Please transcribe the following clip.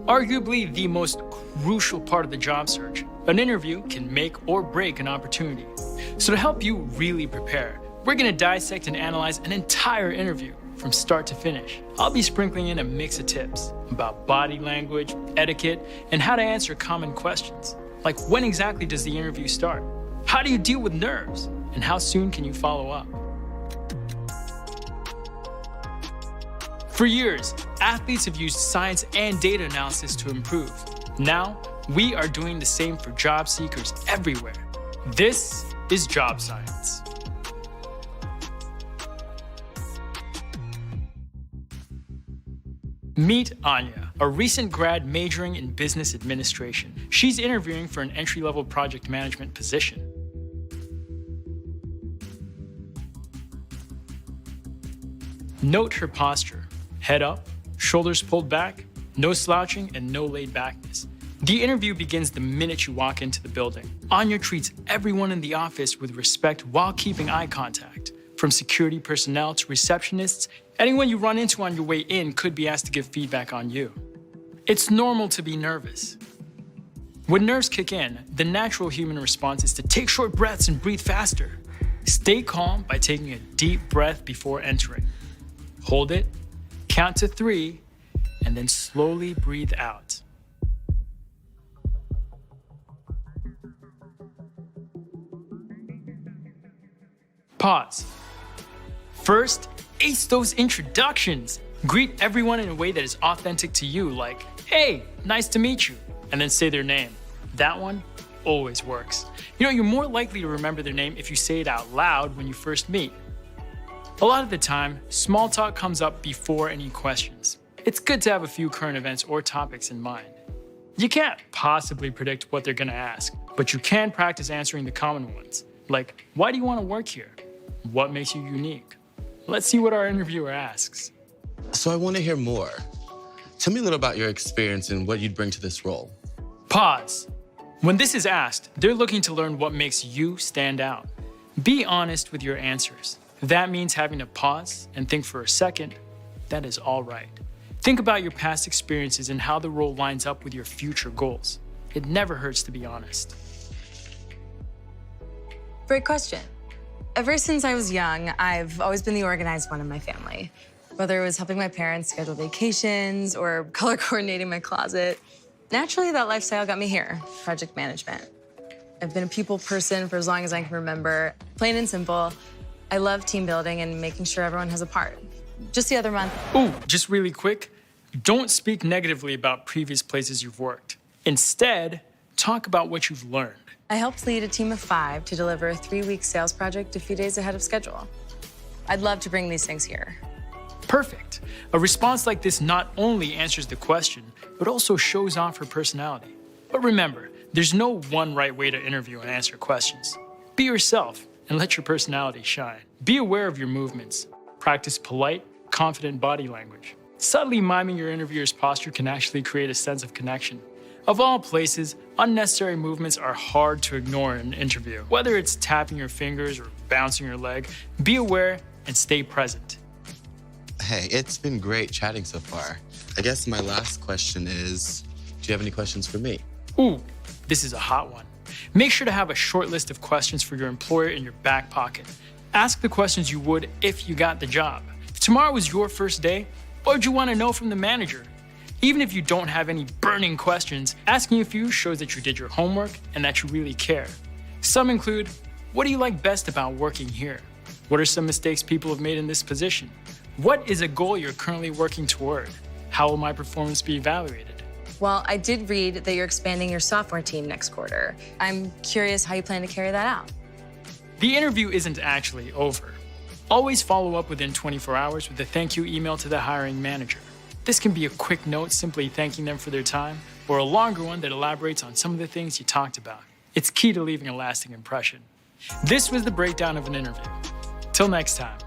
Arguably the most crucial part of the job search, an interview can make or break an opportunity. So to help you really prepare, we're going to dissect and analyze an entire interview from start to finish. I'll be sprinkling in a mix of tips about body language, etiquette, and how to answer common questions. Like, when exactly does the interview start? How do you deal with nerves? And how soon can you follow up? For years, athletes have used science and data analysis to improve. Now, we are doing the same for job seekers everywhere. This is Job Science. Meet Anya, a recent grad majoring in business administration. She's interviewing for an entry-level project management position. Note her posture. Head up, shoulders pulled back, no slouching, and no laid backness. The interview begins the minute you walk into the building. Anya treats everyone in the office with respect while keeping eye contact. From security personnel to receptionists, anyone you run into on your way in could be asked to give feedback on you. It's normal to be nervous. When nerves kick in, the natural human response is to take short breaths and breathe faster. Stay calm by taking a deep breath before entering. Hold it, count to 3, and then slowly breathe out. Pause. First, ace those introductions. Greet everyone in a way that is authentic to you, like, "Hey, nice to meet you," and then say their name. That one always works. You know, you're more likely to remember their name if you say it out loud when you first meet. A lot of the time, small talk comes up before any questions. It's good to have a few current events or topics in mind. You can't possibly predict what they're gonna ask, but you can practice answering the common ones, like, why do you wanna work here? What makes you unique? Let's see what our interviewer asks. So I wanna hear more. Tell me a little about your experience and what you'd bring to this role. Pause. When this is asked, they're looking to learn what makes you stand out. Be honest with your answers. That means having to pause and think for a second. That is all right. Think about your past experiences and how the role lines up with your future goals. It never hurts to be honest. Great question. Ever since I was young, I've always been the organized one in my family. Whether it was helping my parents schedule vacations or color coordinating my closet, naturally that lifestyle got me here, project management. I've been a people person for as long as I can remember. Plain and simple, I love team building and making sure everyone has a part. Just the other month. Ooh, just really quick, don't speak negatively about previous places you've worked. Instead, talk about what you've learned. I helped lead a team of 5 to deliver a 3-week sales project a few days ahead of schedule. I'd love to bring these things here. Perfect. A response like this not only answers the question, but also shows off her personality. But remember, there's no one right way to interview and answer questions. Be yourself and let your personality shine. Be aware of your movements. Practice polite, confident body language. Subtly miming your interviewer's posture can actually create a sense of connection. Of all places, unnecessary movements are hard to ignore in an interview. Whether it's tapping your fingers or bouncing your leg, be aware and stay present. Hey, it's been great chatting so far. I guess my last question is, do you have any questions for me? Ooh, this is a hot one. Make sure to have a short list of questions for your employer in your back pocket. Ask the questions you would if you got the job. If tomorrow was your first day, what would you want to know from the manager? Even if you don't have any burning questions, asking a few shows that you did your homework and that you really care. Some include, what do you like best about working here? What are some mistakes people have made in this position? What is a goal you're currently working toward? How will my performance be evaluated? Well, I did read that you're expanding your software team next quarter. I'm curious how you plan to carry that out. The interview isn't actually over. Always follow up within 24 hours with a thank you email to the hiring manager. This can be a quick note simply thanking them for their time, or a longer one that elaborates on some of the things you talked about. It's key to leaving a lasting impression. This was the breakdown of an interview. Till next time.